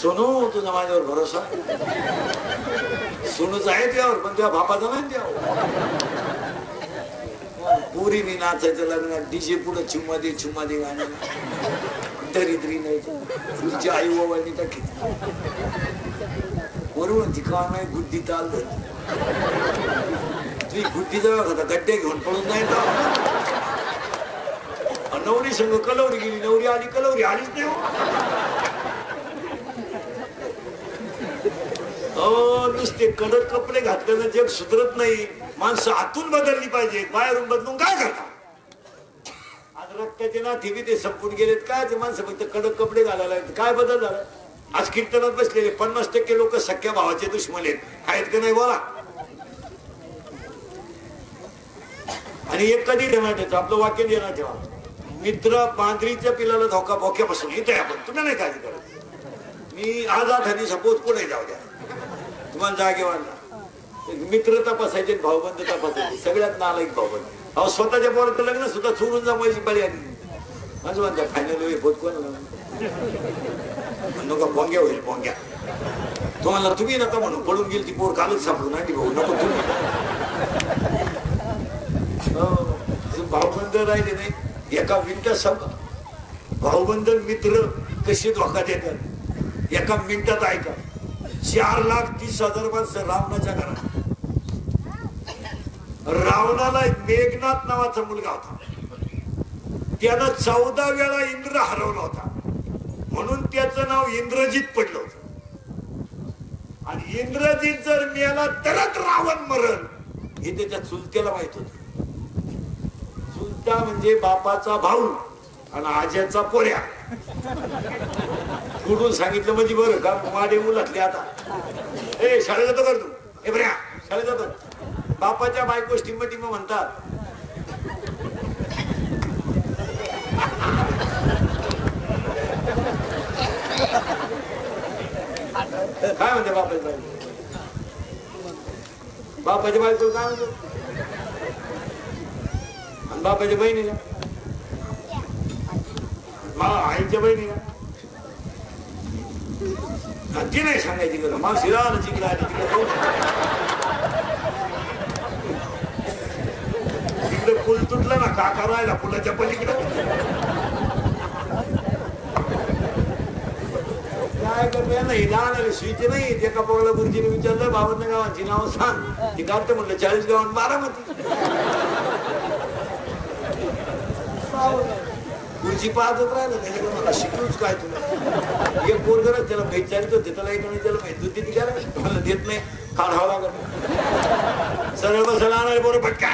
सोनू तुझा माझ्यावर भरोसा सोनूच आहे त्यावर पण तेव्हा बापाचा नाही त्यावर पुरी मी नाचायचं लग्न डीजे पुढे चुम्मा दे गाणं दरिद्री नाही तुझी आई ओवाळणी टाकी बरोबर ती का नाही गुड्डी ताल तुझी गुड्डी जवळ होता गड्डे घेऊन पळून नाही नवरी संग कलवरी गेली नवरी आली कलवरी आलीच नाही नुसते कडक कपडे घातल्यानं जग सुधरत नाही माणसं आतून बदलली पाहिजे बाहेरून बदलून काय करता आज रक्ताचे नाते बी ते संपून गेलेत काय ते माणसं फक्त कडक कपडे घालायला काय बदल झाला आज कीर्तनात बसलेले 50% लोक सख्या भावाचे दुश्मन आहेत का नाही बोला आणि एक कधी देणार ठेवतो आपलं वाक्य देणार ठेवा मित्र बांधरीच्या पिलाला धोका भोक्यापासून येतोय आपण तुम्ही नाही काळजी करत मी आज आधी सपोज पुढे जाऊ द्या तुम्हाला जागे वाढला मित्र तपासायचे भाऊबंद तपासायचे सगळ्यात नालायक भाऊबंद अहो स्वतःच्या पोराचं लग्न सुद्धा चोरून जा माझी बळी आली माझं म्हणता फायनल होत कोण नका बोंग्या होईल बोंग्या तुम्हाला तुम्ही नका म्हणू पळून गेली ती पोर कालच सापडून नाही भाऊ नको तुम्ही भाऊबंद राहिले नाही एका मिनिटात सांगा भाऊबंद मित्र कसे धोका देतात एका मिनिटात ऐका 4,30,000 माणसं रावणाच्या घरात रावणाला मेघनाथ नावाचा मुलगा होता त्यानं 14 वेळा इंद्र हरवला होता म्हणून त्याचं नाव इंद्रजित पडलं होतं आणि इंद्रजित जर मेला तरच रावण मरण हे त्याच्या चुलत्याला माहित होत चुलता म्हणजे बापाचा भाऊ आणि आज्याचा पोऱ्या कुठून सांगितलं म्हणजे बरं का माडे मुलातले आता ए शाळेत जातो कर तू ए बऱ्या शाळेत जातो बापाच्या बायको टिंब म्हणतात काय म्हणते बापाची बायको काय म्हणतो आणि बापाच्या बहिणीला आईच्या बहिणीला ती नाही सांगायची गरज मग शिराला जिंकला तिकडे पूल तुटला ना काका राहिला पुलाच्या पलीकडे काय करतो नाही लहान सुईचे नाही एका पोराला गुरुजीने विचारलं बाबांना गावांची नाव सांग ती काढते म्हणलं 40 गावात बारामती गुरुजी पाहतच राहिलं त्याच्याकडे मला शिकूच काय तुला एक पोरगरच त्याला भेट चालतो त्याला एक त्याला भेट दूध देते काय मला देत नाही काढावं लागत सरळ बसायला आणणार बरोबर पटका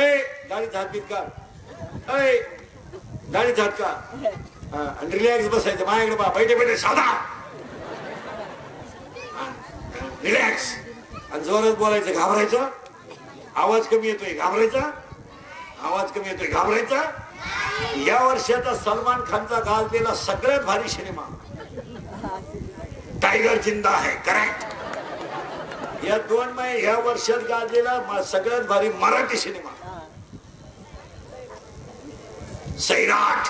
ए गाडीत हात बीत काढ ए गाडीत हात काढ आणि रिलॅक्स बसायचं माझ्याकडे पहा बैठे साधा रिलॅक्स आणि जोरात बोलायचं घाबरायचं आवाज कमी येतोय घाबरायचा आवाज कमी येतोय घाबरायचा या वर्षाचा सलमान खानचा गाजलेला सगळ्यात भारी सिनेमा टायगर जिंदा है करेक्ट या 2 महिने या वर्षात गाजलेला सगळ्यात भारी मराठी सिनेमा सैराट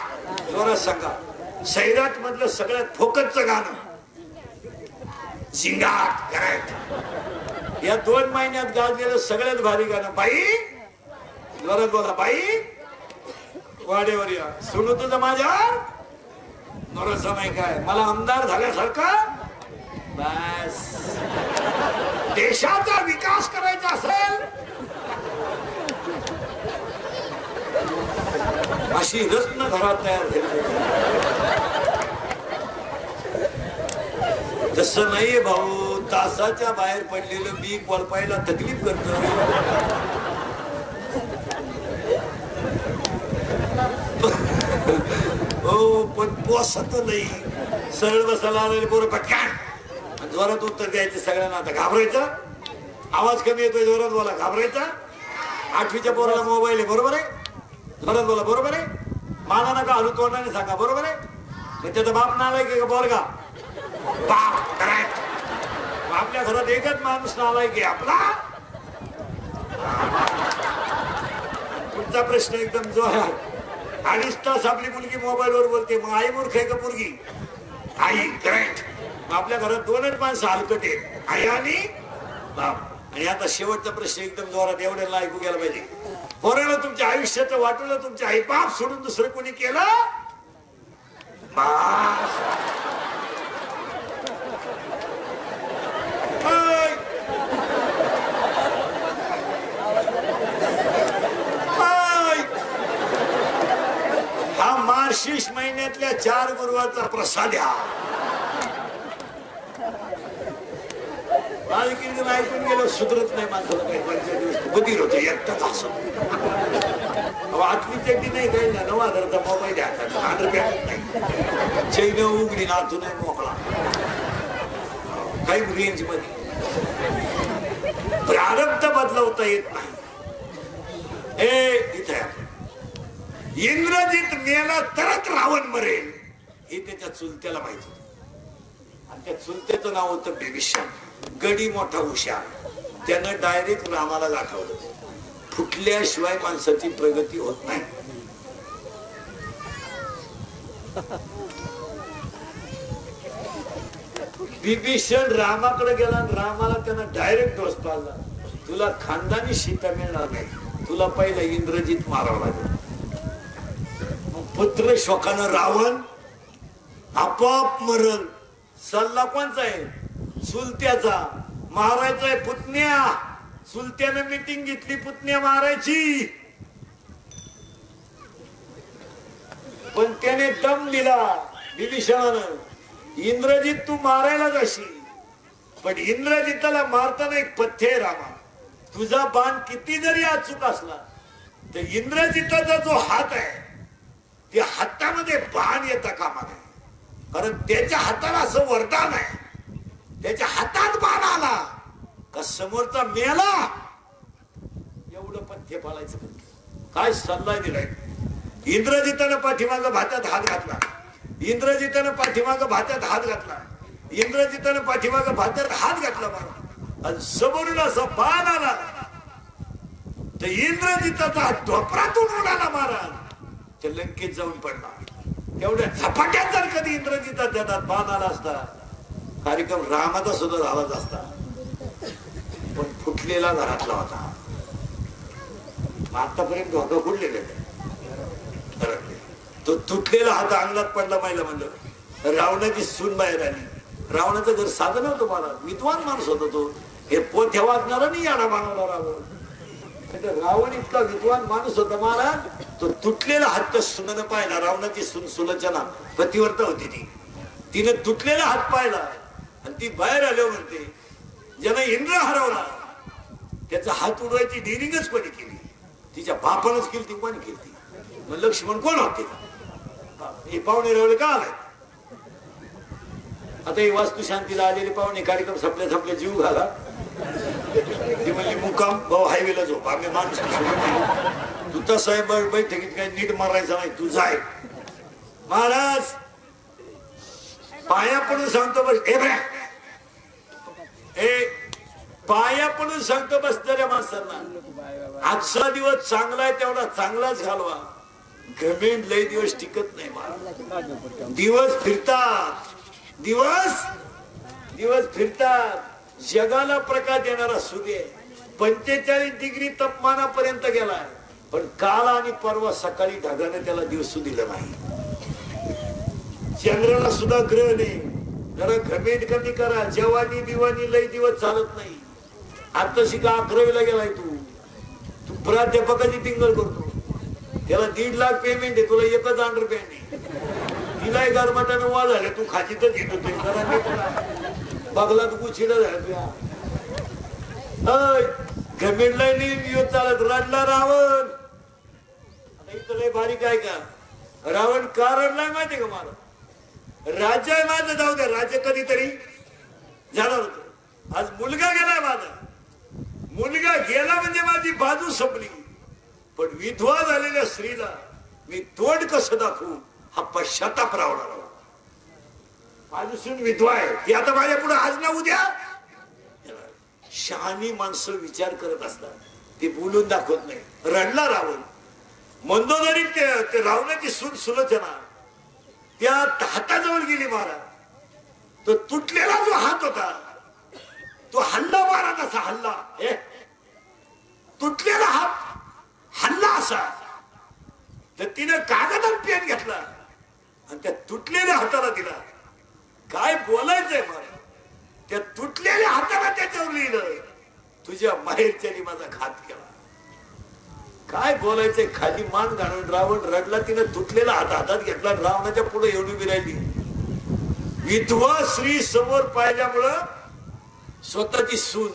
जोरात सांगा सैराट मधलं सगळ्यात फोकसचं गाणं झिंगाट करेक्ट या 2 महिन्यात गाजलेलं सगळ्यात भारी गाणं बाई जोरात बोला बाई वाडेवर या सुनू तुझं माझ्या नवरा नाही काय मला आमदार झाल्यासारखं बस देशाचा विकास करायचा असेल अशी रत्न घरात तयार झाली तसं नाहीये भाऊ तासाच्या बाहेर पडलेलं मी वळपायला तकलीफ करत हो पण पोसत नाही सरळ बसायला आलेले पोरं पटकन जोरात उत्तर द्यायचे सगळ्यांना आता घाबरायचं आवाज कमी येतोय जोरात बोला घाबरायचा 8वीच्या पोराला मोबाईल आहे बरोबर आहे जोरात बोला बरोबर आहे मला नका हलू तोंडाने सांगा बरोबर आहे त्याचा बाप नालायक आहे का बोलगा बाप करेक्ट आपल्या घरात एकच माणूस नालायक आहे आपला पुढचा प्रश्न एकदम जो आहे 2.5 तास आपली मुलगी मोबाईल वर बोलते मग आई मूर्ख आहे का पोरगी आई करेक्ट आपल्या घरात दोनच माणसं हलकट आहेत, आई आणि बाप. आणि आता शेवटचा प्रश्न एकदम जोरात एवढ्याला ऐकू गेला पाहिजे. पोराला तुमच्या आयुष्याचं वाटलं तुमच्या आई बाप सोडून दुसरं कोणी केलं? हा मार्गशीर्ष महिन्यातल्या 4 गुरुवारचा प्रसाद ऐकून गेलो सुधरत नाही माणसाला. काही 5 दिवस बधीर होतो एकटाच असत. आतली चड्डी नाही काही ना 9,000चा मोबाईल हातात 100 रुपयात नाही. चैन उघडी नाचू नाही मोकळा काही रेंज मध्ये. प्रारब्ध बदलवता येत नाही. इथे इंद्रजित मेला तरच रावण मरेल हे त्याच्या चुलत्याला माहित होत. आणि त्या चुलत्याचं नाव होतं बिभीषण. गडी मोठा हुशार. त्यानं डायरेक्ट रामाला दाखवलं फुटल्याशिवाय माणसाची प्रगती होत नाही. बिभीषण रामाकडे गेला. रामाला त्यानं डायरेक्ट डोस पाडला. तुला खानदानी सीता मिळणार नाही, तुला पहिला इंद्रजित मारावं लागेल. पुत्र शोकानं रावण आपोआप मरण. सल्ला कोणचा आहे? चुलत्याचा. मारायचा आहे पुतण्या. चुलत्यानं मीटिंग घेतली पुतण्या मारायची. पण त्याने दम दिला विभीषणानं. इंद्रजित तू मारायला जाशील, पण इंद्रजिताला मारताना एक पथ्य आहे रामा. तुझा बाण किती जरी अचूक असला तर इंद्रजिताचा जो हात आहे त्या हातामध्ये बाण येता कामा नये. कारण त्याच्या हाताला असं वरदान आहे, त्याच्या हातात बाण आला का समोरचा मेला. एवढं पथ्य पाळायचं. काय सल्ला दिलाय. इंद्रजितानं पाठीमागं भात्यात हात घातला. इंद्रजितानं पाठीमागं भात्यात हात घातला. इंद्रजितानं पाठीमागं भात्यात हात घातला मला. आणि समोरून असा बाण आला तर इंद्रजिताचा ढोपरातून उडाला महाराज. त्या लंकेत जाऊन पडला. तेवढ्या झपाट्यात जर कधी इंद्रजिता त्यात बाण आला असता कार्यक्रम रामाचा सुद्धा झालाच असता. पण फुटलेला घरातला होता. आतापर्यंत धोका फुटलेले तो तुटलेला हात अंगात पडला. महिला म्हणलं रावणाची सून बाहेर आली. रावणाचं घर साधं नव्हतं मला. विद्वान माणूस होता तो. हे पोथ्या वाचणारा नाही याडा बनवला रावण. रावण इतका विद्वान माणूस होता महाराज. तो तुटलेला हात सुनेनं पाहिला. रावणाची सून सुलोचना पतिव्रता होती ती. तिने तुटलेला हात पाहिला आणि ती बाहेर आलो म्हणते ज्यानं इंद्र हरवला त्याचा हात उडवायची डिरिंगच कोणी केली? तिच्या बापानच केली. ती कोणी केली? मग लक्ष्मण कोण होते? हे पाहुणे रवळे का आलाय? आता ही वास्तू शांतीला आलेले पाहुणे कार्यक्रम संपल्या जीव घाला. ती म्हणली मुक्काम भाऊ हायवेला झोप. आम्ही माणूस तू तसा बैठकीत काही नीट मारायचं नाही. तू जाय महाराज. पाया पडून सांगतो बस. पाया पडून सांगतो बस त्या माणसांना आजचा दिवस चांगला आहे तेवढा चांगलाच घालवा. घमेंड लय दिवस टिकत नाही महाराज. दिवस फिरतात. दिवस फिरतात. जगाला प्रकाश देणारा सूर्य 45 डिग्री तापमानापर्यंत गेलाय. पण काल आणि परवा सकाळी ढगाने त्याला दिवसू दिलं नाही. चंद्राला सुद्धा ग्रह नाही. जरा घमेंड कमी करा. जवानी बिवानी लय दिवस चालत नाही. आता शिका 11वीला गेलाय तू प्राध्यापकाची टिंगल करतो. त्याला 1.5 लाख पेमेंट आहे. तुला एकच अंडरपॅन्ट आहे. तिलाही गरमाटाने वा झाले. तू खाचीतच येत होते. बघला तू कुचिडा झाला तुझ्या. घमेंडला नाही चालत. रडला रावण. आता इथं लय बारीक आहे का? रावण का रडलाय माहितीये का मला? राज्य आहे माझं. जाऊ द्या. राज्य कधीतरी जाणार होत. आज मुलगा गेलाय माझा. मुलगा गेला म्हणजे माझी बाजू संपली. पण विधवा झालेल्या स्त्रीला मी तोंड कसं दाखवू हा पश्चाताप रावणार. माझी सून विधवा आहे. ती आता माझ्या पुढे आज ना उद्या. शहाणी माणसं विचार करत असतात. ते बोलून दाखवत नाही. रडला रावण. मंदोदरी ते रावणाची सून सुलोचना त्या हाताजवळ गेली महाराज. तो तुटलेला जो हात होता तो हल्ला मारा तसा हल्ला तुटलेला हात हल्ला असा तर तिने कागदात पेन घेतला आणि त्या तुटलेल्या हाताला दिला. काय बोलायचंय मला त्या तुटलेल्या हाताला त्याच्यावर लिहिलं तुझ्या माहेरच्यानी माझा घात केला. काय बोलायचंय खाली मान घालून रावण रडला. तिने तुटलेला हात हातात घेतला रावणाच्या पुढे एवढी उभी राहिली. विधवा स्त्री समोर पाहिल्यामुळं स्वतःची सून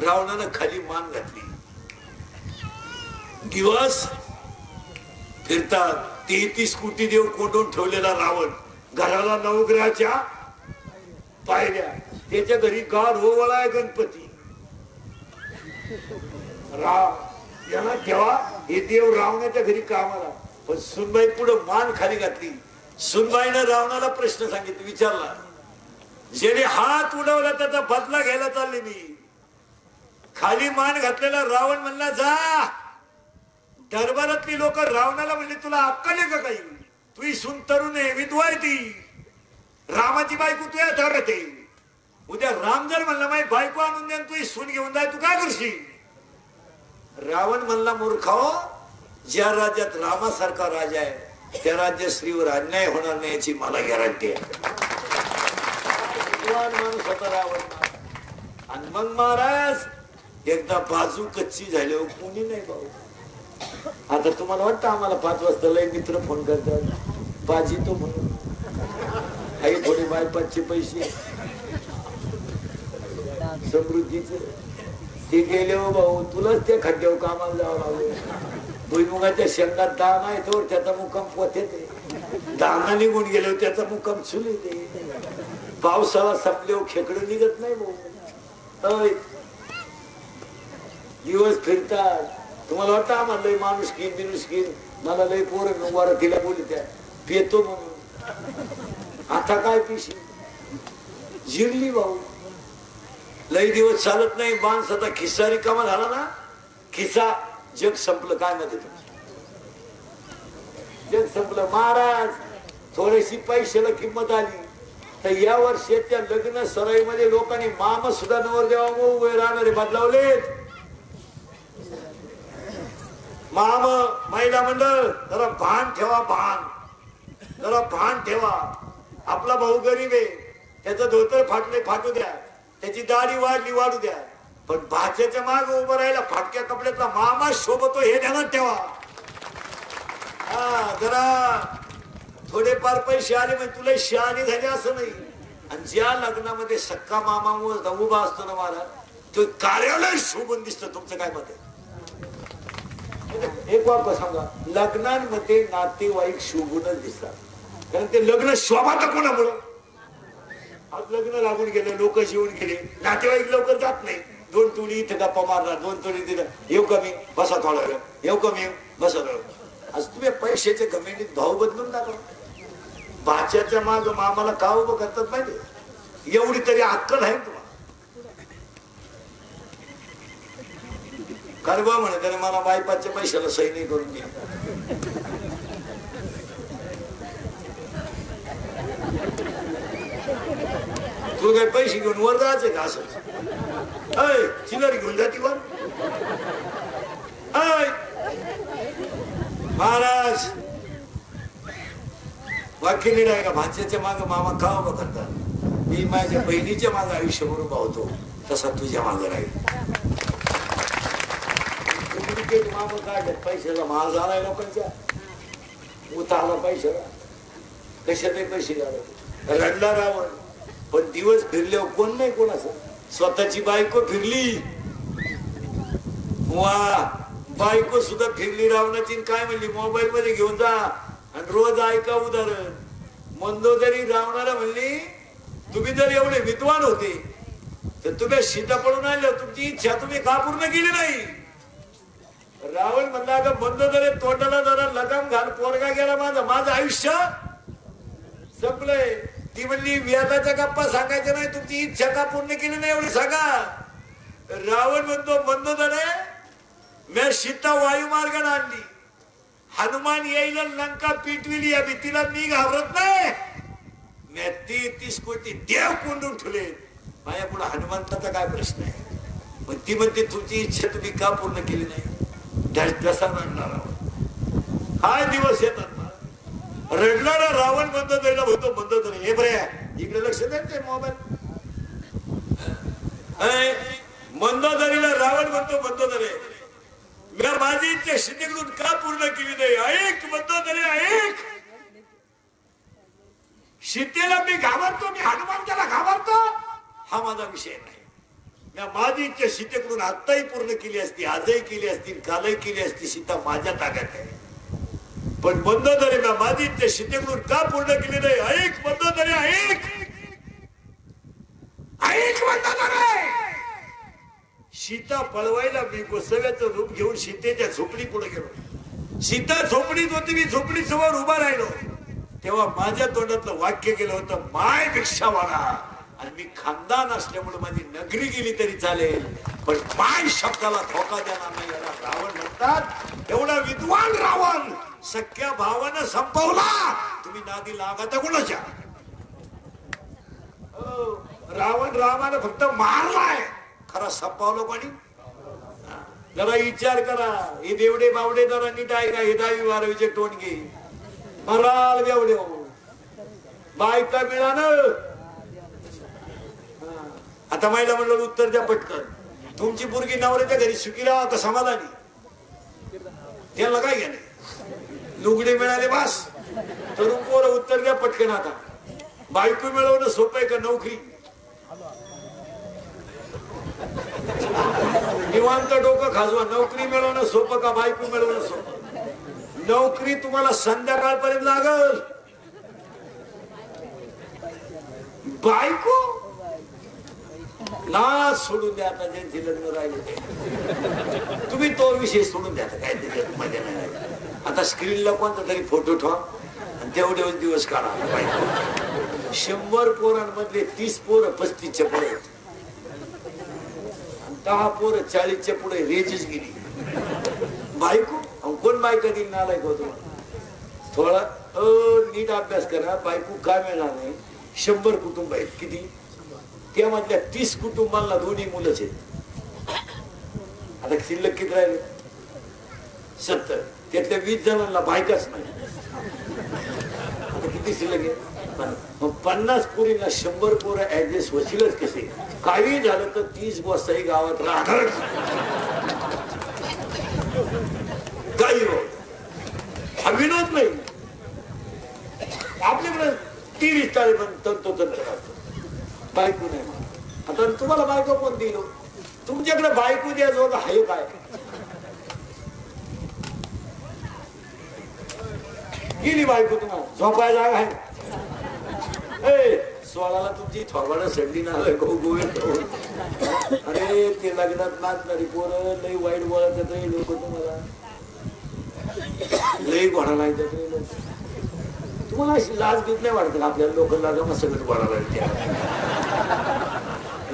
रावणानं खाली मान घातली. दिवस फिरतात 33 कोटी देव कोंडून ठेवलेला रावण घराला नवग्रहाच्या पाहिल्या. त्याच्या घरी गाढ होवळाय गणपती राव यांना ठेवा हे देव रावणाच्या घरी कामाला. पण सुनबाई पुढे मान खाली घातली. सुनबाईनं रावणाला प्रश्न सांगितला विचारला जेणे हात उडवला त्याचा बदला घ्यायला चालले मी. खाली मान घातलेला रावण म्हणला जा. दरबारातली लोक रावणाला म्हणले तुला अक्कल आहे का काही. तुही सून तरुण आहे विधवा आहे ती रामाची बायको तुझ्या धरत आहे. उद्या राम जर म्हणला माझी बायको आणून द्या तुही सून घेऊन जाय तू काय करशील. रावण म्हणला मूर्खाओ ज्या राज्यात रामासारखा राजा आहे त्या राज्यश्रीवर अन्याय होणार नाही याची मला गॅरंटी आहे. माणूस होता रावण. आणि मग महाराज एकदा बाजू कच्ची झाली कोणी नाही भाऊ. आता तुम्हाला वाटतं आम्हाला 5 वाजता लय मित्र फोन करतात बाजी तो म्हणून काही थोडे बायपाचे पैसे समृद्धीचे ते गेले हो भाऊ तुलाच त्या खड्ड्यावर कामाला जावं लागलं. भुईमुगाच्या शेंगात दाण आहे तर त्याचा मुक्काम पोते ते दाना निघून गेले त्याचा मुक्काम चुली ते. पावसाळा संपल्यावर खेकडं निघत नाही भाऊ. दिवस फिरतात. तुम्हाला वाटतं आम्हाला लय माणूस घेईन बिनुस घेईन मला लय पोरं वारा तिला बोली त्या पेतो म्हणून. आता काय पिशी जिरली भाऊ. लय दिवस चालत नाही माणसाचा खिस्सा रिकामा झाला ना खिस्सा जग संपलं. काय मध्ये जग संपलं. महाराज थोडीशी पैशाला किंमत आली तर या वर्षाच्या लग्न सराईमध्ये लोकांनी मामा सुद्धा नवरदेवा उभे राहणारे बदलावलेत. माम महिला मंडळ जरा भान ठेवा जरा भान ठेवा. आपला भाऊ गरीब आहे त्याचं धोतर फाटले फाटू द्या त्याची दाढी वाढली वाढू द्या पण भाच्याच्या माग उभं राहिला फाटक्या कपड्यातला मामा शोभतो हे ध्यानात ठेवा. जरा थोडेफार पैसे आले म्हणजे तुला शहाणी झाले असं नाही. आणि ज्या लग्नामध्ये सक्का मामा उभा असतो ना महाराज तो कार्यालय शोभून दिसतं. तुमचं काय मत आहे. एक वाक्य सांगा लग्नांमध्ये नातेवाईक शोभूनच दिसतात कारण ते लग्न शोभात कोणामुळं. आज लग्न लागून गेलं लोक शिवून गेले नातेवाईक लवकर जात नाही. 2 तोडी इथं गप्पा मारणार 2 तोडी तिथं येऊ कमी बसा थोडा वेळ येऊ कमी बसा थोडा. आज तुम्ही पैशाच्या कमेंटीत भाव बदलून टाका. भाच्याच्या माग मामाला का उभं करतात माहिती एवढी तरी अक्कल आहे तुम्हाला. कारबा म्हणे त्याने मला बायपाच्या पैशाला सही नाही करून दिली. तू काय पैसे घेऊन वर जायचं का असं चिल्लर घेऊन जाती वर. महाराज वाक्य नीट आहे का भाच्याच्या माग मामा का उभा करतात. मी माझ्या बहिणीच्या मागे आयुष्यभर उभा होतो तसा तुझ्या मागे राहील. मामा काढले पैशाला महाग झालाय लोकांच्या उतारला पैशाला कशाने पैसे झाले रडला रावण. पण दिवस फिरल्यावर कोण नाही कोणाचं. स्वतःची बायको फिरली वा बायको सुद्धा फिरली रावणाची. काय म्हणली मोबाईल मध्ये घेऊन जा आणि रोज ऐका उदाहरण. मंदोदरी रावणाला म्हणली तुम्ही जर एवढे विद्वान होते तर तुम्ही सीता पडून आले तुमची इच्छा तुम्ही का पूर्ण केली नाही. रावण म्हणला अगं मंदोदरी तोंडाला जरा लगाम घाल पोरगा गेला माझं आयुष्य संपलंय. ती म्हणली व्याजाच्या गप्पा सांगायच्या नाही तुमची इच्छा का पूर्ण केली नाही एवढी सांगा. रावण म्हणतो मंदोदरे मी सीता वायुमार्गाने आणली हनुमान येईल लंका पिटविली या भीतीला मी घाबरत नाही. मी 33 कोटी देव कोंडून ठेवले, माझ्या पुढे हनुमंताचा काय प्रश्न आहे? पण ती म्हणते तुमची इच्छा तुम्ही का पूर्ण केली नाही? कसा रडणारा हाय दिवस येतात मला. रडणारा रावण मंदोदरीला होतो मंदोदरी. हे बरे इकडे लक्ष द्या ते मोबाईल. मंदोदरीला रावण म्हणतो मंदोदरी मी माझी इच्छा सीतेकडून का पूर्ण केली नाही? ऐक मंदोदरी ऐक. सीतेला मी घाबरतो, मी हनुमंताला घाबरतो, हा माझा विषय नाही. माझी इच्छा सीतेकडून आत्ताही पूर्ण केली असती, आजही केली असती, कालही केली असती. सीता माझ्या ताब्यात आहे. पण मंदोदरी मी माझी इच्छा सीतेकडून का पूर्ण केली नाही? ऐक मंदोदरी ऐक. ऐक मंदोदरी. सीता पळवायला मी गोसाव्याचं रूप घेऊन सीतेच्या झोपडी पुढे गेलो. सीता झोपडीत होती, मी झोपडी समोर उभा राहिलो. तेव्हा माझ्या तोंडातलं वाक्य गेलं होतं, माय भिक्षावाला. आणि मी खानदान असल्यामुळे माझी नगरी गेली तरी चालेल, पण माय शब्दाला धोका देणार नाही. याला रावण म्हणतात. एवढा विद्वान रावण सख्या भावानं संपवला. तुम्ही नादी लागा कुणाच्या? रावण रामानं फक्त मारलाय, खरा संपवलं कोणी? जरा विचार करा. हे देवडे बावडे जरा नीट आहे का? हे 10वी-12वीचे टोनगे मराल बेवडे बायका मिळालं. आता महिला म्हणलं उत्तर द्या पटकन. तुमची पोरगी नवऱ्याच्या घरी सुखी राहा का समाधानी? त्याला काय घ्या नाही. लुगडे मिळाले बास. तरुण पोरं उत्तर द्या पटकन. आता बायको मिळवणं सोपं आहे का नोकरी? निवांत डोकं खाजवा. नोकरी मिळवणं सोपं का बायको मिळवणं सोपं? नोकरी तुम्हाला संध्याकाळपर्यंत लागल. बायको ना सोडून द्या. आता ज्यांचे लग्न राहिले ते तुम्ही तो विषय सोडून द्या. काय त्याच्यात मजा नाही. आता स्क्रीनला कोणता तरी फोटो ठेवा आणि तेवढे दिवस काढा. बायको 100 पोरांमधले 30 पोरं 35च्या पुढे, 10 पोरं 40च्या पुढे. रेंजच गेली. बायको कोण बायका दिन नालायक होतो? थोडा नीट अभ्यास करा. बायको काय मिळणार नाही. 100 कुटुंब आहेत. किती? त्यामधल्या 30 कुटुंबांना दोन्ही मुलंच आहेत. आता शिल्लक किती राहिले? 70. त्यातल्या 20 जणांना बायकाच नाही. आता किती शिल्लक आहे? मग 50 पोरींना 100 पोरं ऍडजस्ट होतीलच कसे? काही झालं तर 30 बसही गावात राहणार. काही हा विनोद नाही. आपल्याकडे 30 तारीख पण तंतोतंत्र राहतो. बायको नाही. आता तुम्हाला बायको कोण दिलो? तुमच्याकडे बायको द्यायचं होतं. हाय काय गेली बायको? तुम्हाला झोपाय जागा आहे? 16ला तुमची थोरवाडा सडली ना गोविंद. अरे ते लग्नात नाचणारी पोरं लई वाईट बोलत येत लोक. तुम्हाला लई घोडा येतात लोक. तुम्हाला अशी लाज बीत नाही वाटत? आपल्याला लोक लागा मग सगळं घोडा लागते.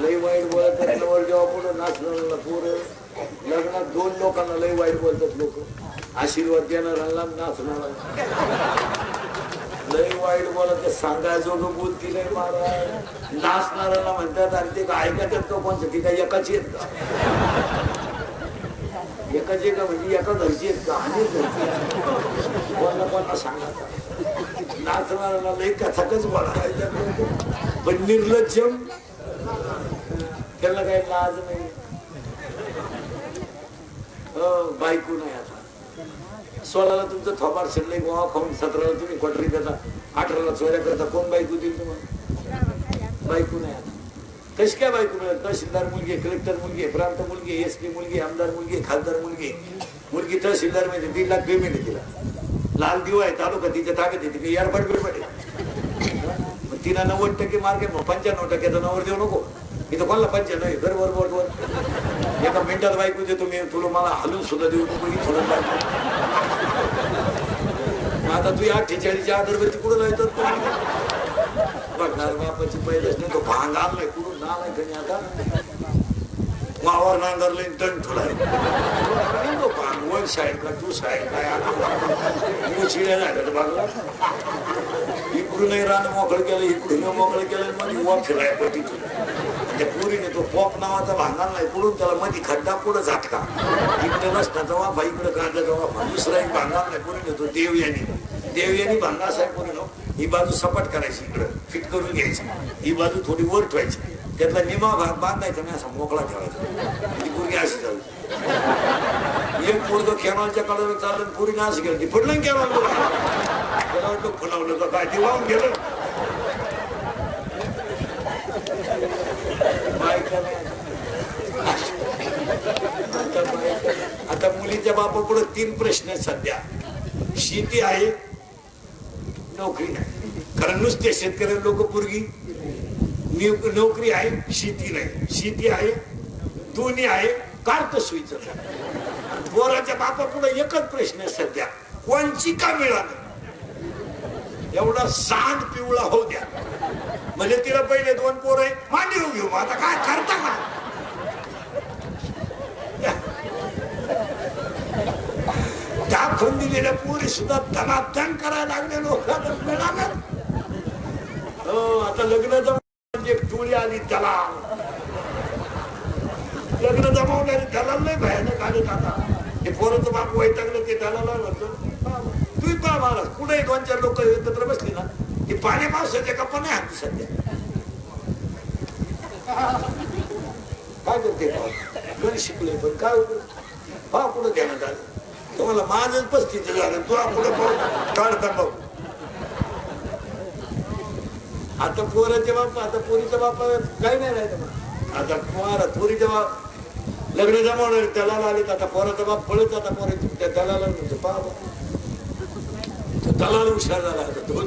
लई वाईट बोलतात. नवर जेव्हा पुढं नाचणाऱ्याला पोरं लग्नात 2 लोकांना लई वाईट बोलतात लोक. आशीर्वाद देणाऱ्याला नाचणारा लई वाईट बोलत. सांगायजोगं बोलती नाही महाराज. नाचणाऱ्याला म्हणतात. आणि ते ऐकतात का कोणतं? ती काय एकाची आहेत का? एकाची का म्हणजे एका घरची आहेत का? अनेक घरची. कोणा कोणा सांगा. नाचणाऱ्याला लई कथाकच बोलायचं. पण निर्लज्जम त्याला काही लाज नाही. बायको नाही. आता 16ला तुमचं थोपार शिरले गोवा खाऊन 17ला तुम्ही क्वाटरी करता, 18ला चोऱ्या करता. कोण बायको देईल तुम्हाला? बायको नाही. आता कशी काय बायको मिळत? तहसीलदार मुलगी, कलेक्टर मुलगी, प्रांत मुलगी, SP मुलगी, आमदार मुलगी, खासदार मुलगी. मुलगी तहसीलदार मध्ये 1.5 लाख पेमेंट आहे तिला. लाल दिवा आहे तालुका तिच्या ताकद आहे. तिथे एअरबड बिरबड आहे. तिला 90% मार्क आहे. मग 95% नवर देऊ नको. इथं कोणाला 95 घर वर एका मिनिटात बायको देतो मी. तुला मला हलून सुद्धा देऊ नको. थोडं आता तू 48च्या अगरबत्ती कुठून लावतो? बघणार बापाची पहिलेच नाही. तो भांग आणलाय कुठून नालाय. आता वावर नांगरले तण ठुलाय वन साईड का टू साईड काय चिड्या झाल्या बाजूला इकडूनही रान मोकळं केलं इकडून मोकळं केलं मध्ये वर फिराय पटीतून त्या पुरीने तो पॉप नावाचा भांगार नाही पुढून त्याला मध्ये खड्डा पुढं झटका इकडे रस्त्याचा वाफा इकडे कांद्याचा वाफा दुसरा एक भांगार नाही पुरीने तो देवयानी भांगा साहेब पुरीनो ही बाजू सपाट करायची इकडं फिट करून घ्यायची ही बाजू थोडी वर ठेवायची त्यातला निमा भाग बांधायचा नाही असा मोकळा ठेवायचा ती पुरगी अशी चालू एक पोरग कॅनॉलच्या कडाला चाललं पुरीने असं केलं ती पडलं कॅनॉल त्याला वाटलं फुलावलं का काय ते वाहून गेलं आता मुलीच्या बापा पुढे 3 प्रश्न आहेत सध्या शेती आहे नोकरी नाही कारण नुसते शेतकरी लोक पोरगी नोकरी आहे शेती नाही शेती आहे दोन्ही आहे कार्त सुईचं पोराच्या बापा पुढे एकच प्रश्न आहे सध्या कोणची का मिळालं एवढा सांड पिवळा होऊ द्या म्हणजे तिला पहिले 2 पोर आहे मांडीव घेऊ आता काय करता का दाखवून दिलेल्या पोरी सुद्धा धनाधन करायला लागले लोकांना मिळालं हो आता लग्न जमवून एक टोळी आली दलाल लग्न जमवणारी दलाल नाही भयानक आले आता ते पोराचं बाप वैतागलं ते दलाला म्हणतो तू पहा महाराज कुठे 2-4 लोक एकत्र बसली ना ती पाणी पावसाच्या गप्पा नाही हाती सध्या काय करते घरी शिकले पण काय पहा कुठं ध्यानात आलं तुम्हाला माझच 35 झालं तू पुढे काढता बघ आता पोराच्या बाप आता पोरीच्या बापा काही नाही राहिलं मग आता पोरा पोरीच्या बाप लग्न जमवणार त्याला आले आता पोराचा बाप पळत आता पोरी त्या दलाला म्हणतो पहा दलाल हुशार झाला आता दोन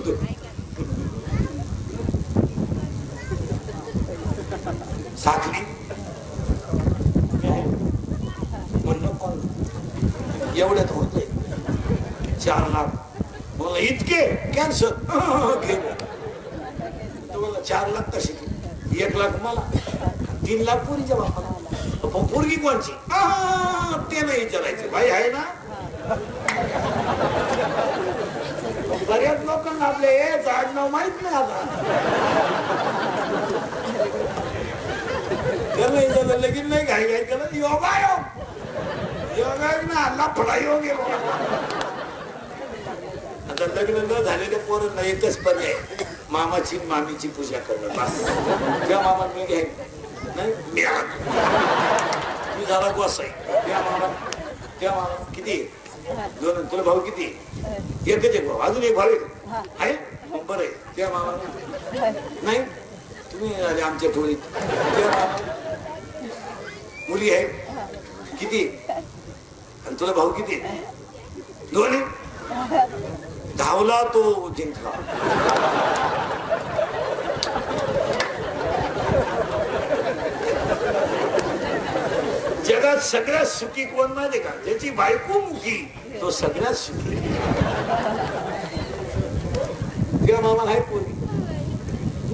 साखरी म्हणणं कोण एवढ्यात होते 4 लाख मला इतके कॅन्सर तुम्हाला 4 लाख कशी 1 लाख मला 3 लाख पोरीच्या बापाला पोरगी कोणची ते नाही विचारायचे भाई आहे ना बऱ्याच लोकांना आपले झाड नाव माहित नाही आता त्याला लगीन नाही घाई घाई त्याला योगा योगा ना हल्ला फडा योग आता लग्न न झालेल्या पोरांना एकच पर्याय मामाची मामीची पूजा करणं बस त्या मामा मी घ्याय नाही मी झाला गोसाई त्या मामा किती 2 तुला भाऊ किती एकच एक भाऊ अजून एक भाऊ आहे बरं आहे त्या मामा नाही तुम्ही आले आमच्या टोळीत त्या मामा मुली आहे किती आणि तुला भाऊ किती 2 धावला तो जिंकला जगात सगळ्यात सुखी कोण माहिती का ज्याची बायको मुखी तो सगळ्यात सुखी त्या मामा आहे पोरी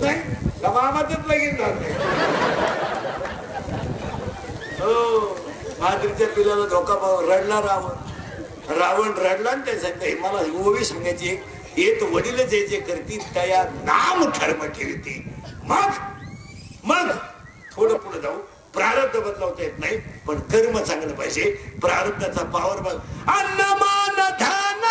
नाही त्या मामाचंच लगीन झालं हो माद्रीच्या पिल्याला धोका पाव रडला रावण रडला आणि त्या सांगता मला ओवी सांगायची येत वडीलच जे करतील त्या नाम धर्म ठेवते मग थोडं पुढे जाऊ प्रारब्ध बदलवता येत नाही पण कर्म चांगलं पाहिजे प्रारब्धाचा पावर बघ अन्नमान धन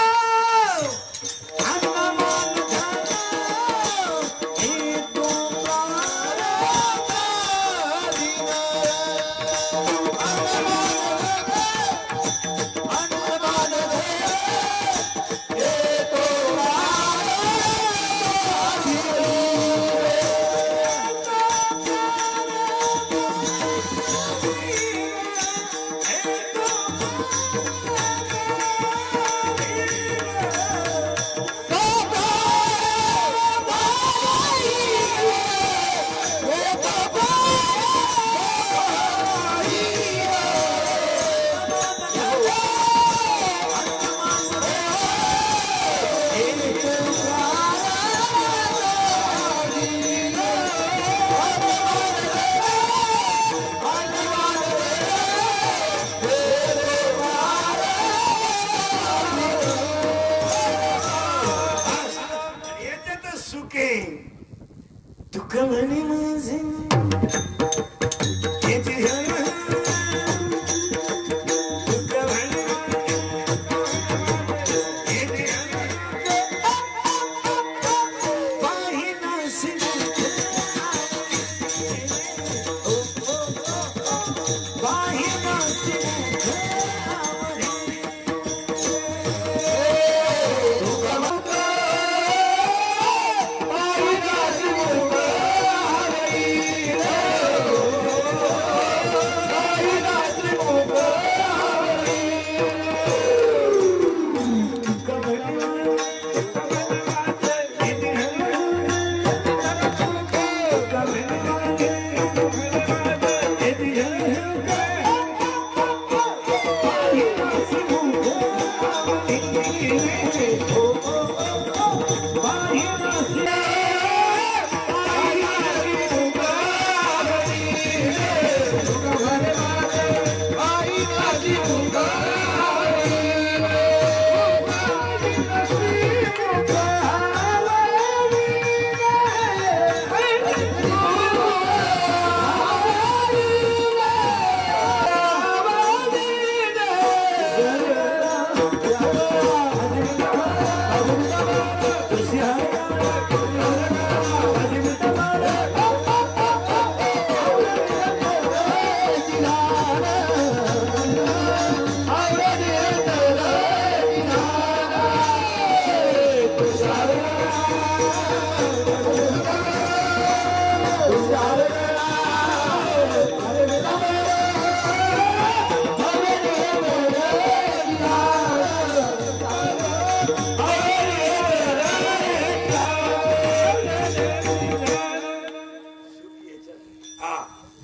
हा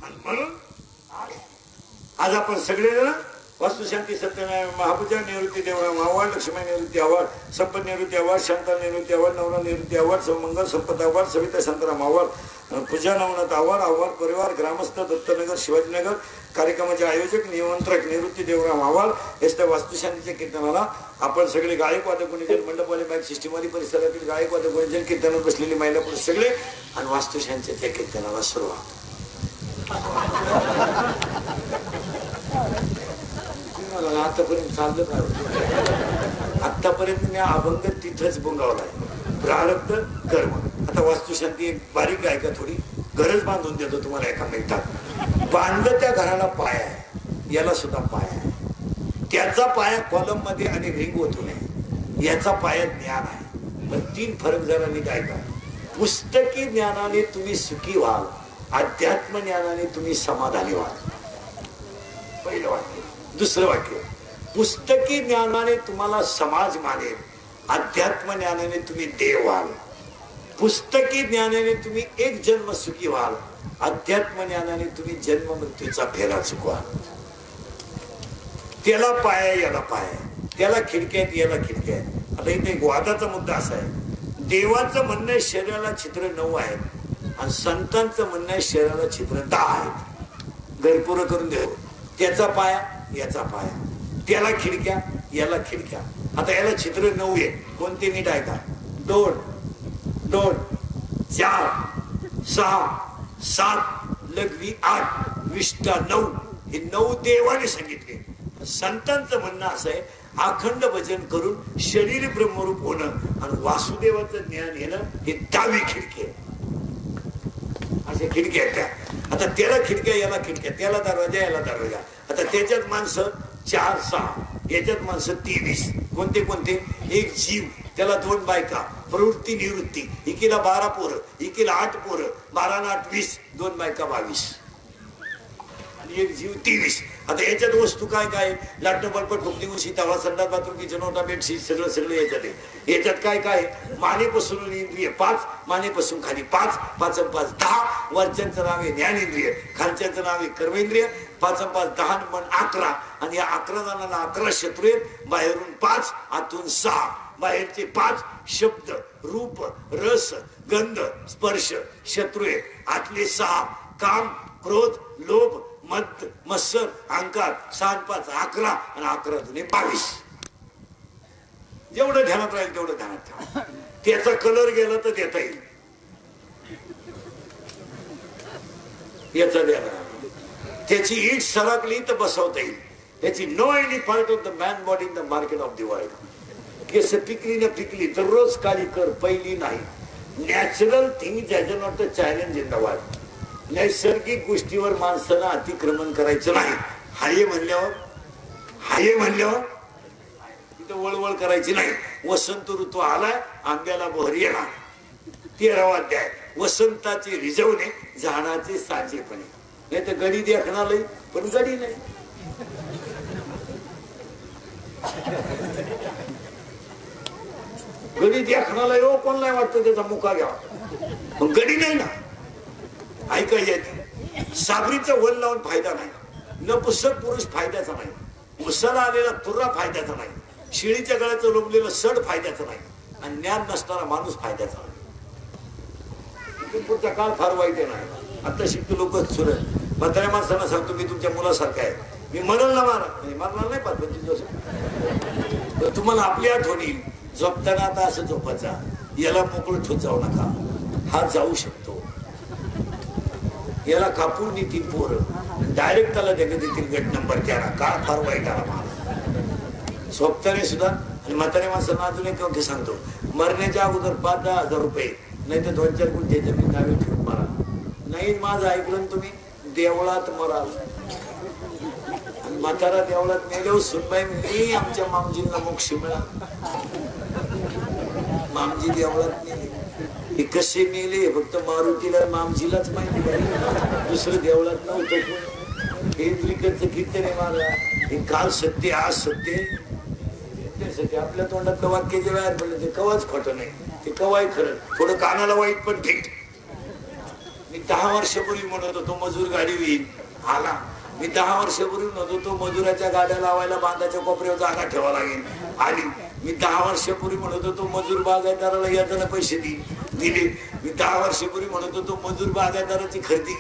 आणि म्हणून आज आपण सगळेजण वास्तुशांती सत्यनारायण महापूजा निवृत्ती देवळा अवॉर्ड, लक्ष्मी निवृत्ती अवॉर्ड, संपत निवृत्ती अवॉर्ड, शांता निवृत्ती अवॉर्ड, नवरा निवृत्ती अवॉर्ड, मंगल संपत अवॉर्ड, सविता शांताराम अवॉर्ड, पूजा नवनाथ अवॉर्ड, अवॉर्ड परिवार, ग्रामस्थ, दत्तनगर, शिवाजीनगर कार्यक्रमाचे आयोजक, निमंत्रक, निवृत्ती देवराम अवॉर्ड या वास्तुशांतीच्या कीर्तनाला आपण सगळे गायक वादक गुणीजन, मंडपवाले, बाईक सिस्टीमवाली परिसरातील गायक वादक गुणीजन, कीर्तनात बसलेली महिला पुरुष सगळे आणि वास्तुशांतीच्या कीर्तनाला सुरुवात. आतापर्यंत चाललं काय? आतापर्यंत मी अभंग तिथंच बुंगावलाय. प्रारब्ध कर्म. आता वास्तुशांती एक बारीक आहे का, थोडी गरज बांधून देतो तुम्हाला एका मिनिटात. बांधलं त्या घराला पाय आहे, याला सुद्धा पाय आहे. त्याचा पाया कॉलम मध्ये आणि रिंग ओतू नये, याचा पाया ज्ञान आहे. पण 3 फरक जरा नीट ऐका. पुस्तकी ज्ञानाने तुम्ही सुखी व्हाल, अध्यात्म ज्ञानाने तुम्ही समाधानी व्हाल. पहिलं वाक्य. दुसरं वाक्य, पुस्तकी ज्ञानाने तुम्हाला समाज मानेल, अध्यात्म ज्ञानाने तुम्ही देव व्हाल. पुस्तकी ज्ञानाने तुम्ही एक जन्म सुखी व्हाल, अध्यात्म ज्ञानाने तुम्ही जन्म मृत्यूचा फेरा चुकवाल. त्याला पाय, याला पाय, त्याला खिडक्या आहेत, याला खिडक्या आहेत. आता इथे एक वादाचा मुद्दा असा आहे, देवाचं म्हणणं आहे शरीराला छिद्र 9 आहेत आणि संतांचं म्हणणं आहे शरीराला छिद्र 10 आहेत. घरपुरं करून देऊ. त्याचा पाया, याचा पाया, त्याला खिडक्या, याला खिडक्या. आता याला छिद्र 9 आहे. कोणते नीट आहे का? 2, 2, 4, 6, 7, लघवी 8, विष्ठा 9. हे 9 देवाने सांगितले. संतांचं म्हणणं असं आहे, अखंड भजन करून शरीर ब्रह्मरूप होणं आणि वासुदेवाचं ज्ञान येणं हे 10वी खिडकी आहे. अशा खिडक्या आहेत त्या. आता त्याला खिडक्या, याला खिडक्या, त्याला दरवाजा, याला दरवाजा. आता त्याच्यात माणसं 4, 6, याच्यात माणसं 23. कोणते कोणते? एक जीव, त्याला 2 बायका, प्रवृत्ती निवृत्ती, एकीला 12 पोरं, एकीला 8 पोरं, 12 आणि 8 20, 2 बायका 22 आणि एक जीव 23. आता याच्यात वस्तू काय काय? लाटणं बलपट फुकणी उशी तवा संडास बाथरूम किचन ओटा बेडशीट सगळं सगळं याच्यात आहे. याच्यात काय काय? मानेपासून इंद्रिय 5, मानेपासून खाली 5, 5 आणि 5 10. वरच्यांचं नाव आहे ज्ञानेंद्रिय, खालच्यांचं नाव आहे कर्मेंद्रिय. 5 आणि 5 10 मन 11 आणि या 11 जणांना 11 शत्रू आहेत. बाहेरून 5, आतून 6. बाहेरचे 5 शब्द, रूप, रस, गंध, स्पर्श शत्रू आहेत. आतले 6 काम, क्रोध, लोभ, मद, मत्सर, अहंकार. 6 5 11 आणि 11 दुने 22. जेवढं ध्यानात राहील तेवढं ध्यानात ठेवा. त्याचा कलर गेला तर देता येईल, याचा द्यायला. त्याची ईट सरकली तर बसवता येईल. त्याची no any part of the man body in the market of the world. केस पिकली न पिकली दररोज काळी कर, पहिली नाही. Natural thing that is not a challenge in the world. नैसर्गिक गोष्टीवर माणसानं अतिक्रमण करायचं नाही. हाये म्हणल्यावर, हाये म्हणल्यावर तिथं वळवळ करायची नाही. वसंत ऋतू आलाय, आंब्याला बहर येणार. 13वा अध्याय. वसंताचे रिझवणे, झाडाचे साजेपणे. नाही तर गडी देखणार पण गडी नाही. गडी देखणाला हो, कोणला वाटतं त्याचा मुका घ्यावा, पण गडी नाही ना. ऐका येते, साबरीचं वल लावून फायदा नाही. नपुसक पुरुष फायद्याचा नाही. उसाला आलेला तुरा फायद्याचा नाही. शिळीच्या गळ्याचं लोंबलेलं सड फायद्याचं नाही. आणि ज्ञान नसणारा माणूस फायद्याचा नाही. पुढचा काळ फार वाईट आहे नाही. आता शिकतो लोक सुरत. म्हाताऱ्या माणसांना सांगतो, मी तुमच्या मुलासारखा आहे, मी मरल ना मारणार नाही पाहत तुमच्या. तुम्हाला आपली आठवण येईल. झोपताना आता असं झोपायचा, याला मोकळं ठोत जाऊ नका. हा जाऊ शकतो. याला कापून देतील पोरं, डायरेक्ट त्याला देतील गट नंबर 13. काळ फार वाईट आला मला. झोपताना सुद्धा. आणि म्हाताऱ्या माणसांना अजून एक वाक्य सांगतो, मरण्याच्या अगोदर 5-10,000 रुपये नाही तर 2-4 गुंठे जमीन नावे ठेवून मारा. नाही माझं ऐकलं तुम्ही, देवळात मराल. म्हातारा देवळात मेल्यावर सुनबाई मी आमच्या मामजींना मोक्ष मिळाला. मामजी देवळात मेले. हे कसे मेले फक्त मारुतीला मामजीलाच माहिती. दुसरं देवळात नव्हतं. हे त्रिकडचं कीर्तन आहे माझा. हे काल सत्य, आज सत्य. आपल्या तोंडातलं वाक्य जे बाहेर पडलं ते कवाच खोटं नाही, ते कवाय खरं. थोडं कानाला वाईट पण ठीक. मी 10 वर्षापूर्वी म्हणत होतो मजूर गाडी होईल, आला. मी 10 वर्षापूर्वी म्हणत होतो मजुराच्या गाड्या लावायला बांधाच्या कोपऱ्यावर जागा ठेवा लागेल, आली. मी 10 वर्षापूर्वी म्हणत होतो मजूर बागायतदाराला याच्याला पैसे दिले. मी 10 वर्षापूर्वी म्हणत होतो मजूर बागायतदाराची खरेदी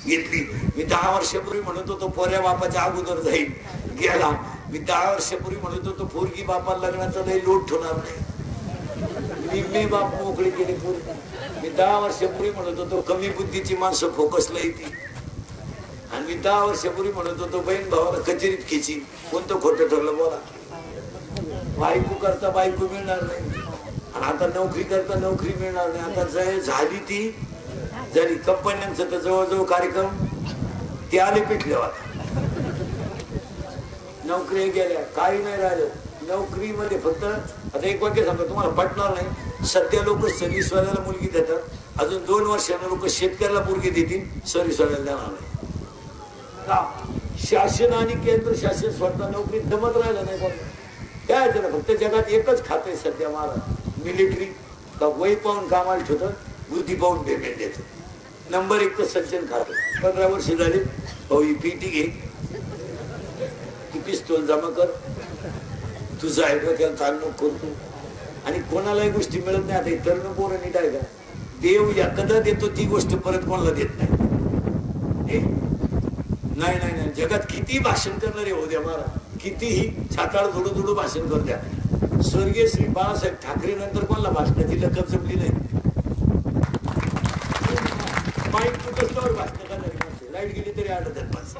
घेतली. मी 10 वर्षापूर्वी म्हणत होतो पोऱ्या बापाच्या अगोदर जाईल, गेला. मी 10 वर्षापूर्वी म्हणत होतो पोरगी बापाला लग्नाचा लई लोट होणार नाही, मी बाप मोकळी केली पोरगी. मी 10 वर्षापूर्वी म्हणत होतो कमी बुद्धीची माणसं फोकसला येते. आणि मी 10 वर्षापूर्वी म्हणत होतो बहीण भावाला कचेरीत खेची. कोणतं खोटं ठरलं बोला. बायको करता बायको मिळणार नाही, आणि आता नोकरी करता नोकरी मिळणार नाही. आता झाली ती झाली. कंपन्यांचं तर जवळजवळ कार्यक्रम ते आले पिटल्यावर, नोकरी गेल्या, काही नाही राहिलं नोकरीमध्ये. फक्त आता एक वाक्य सांगतो तुम्हाला, पटणार नाही. सध्या लोक सर्व्हिसवाल्याला मुलगी देतात, अजून 2 वर्षांना लोक शेतकऱ्याला मुलगी देतील, सर्व्हिसवाल्याला देणार नाही. शासन आणि केंद्र शासन स्वतः नोकरी जमत राहिलं नाही कोण. काय ना फक्त जगात एकच खातं सध्या महाराज, मिलिटरी. का वय पाहून कामाला ठेवतं, बुद्धी पाहून पेमेंट देतं. नंबर 1 तर सज्जन खातं. 15 वर्ष झाले, भाऊ ही पीटी घे, ती पिस्तूल जमा कर, तुझं ऐकलं चालणं करतो. आणि कोणालाही गोष्टी मिळत नाही. आता तरुण पोरं नीट आहे का, देव एखादा देतो ती गोष्ट परत कोणाला देत नाही. नाही नाही नाही, जगात किती भाषण करणारे हो द्या महाराज, कितीही छाताळ धुडू धुडू भाषण कर द्या. स्वर्गीय श्री बाळासाहेब ठाकरे नंतर कोणाला भाषणाची लकब जमली नाही. माईक तुटल्यावर भाषण करणारी माणसं, लाईट गेली तरी आठवतात माणसं.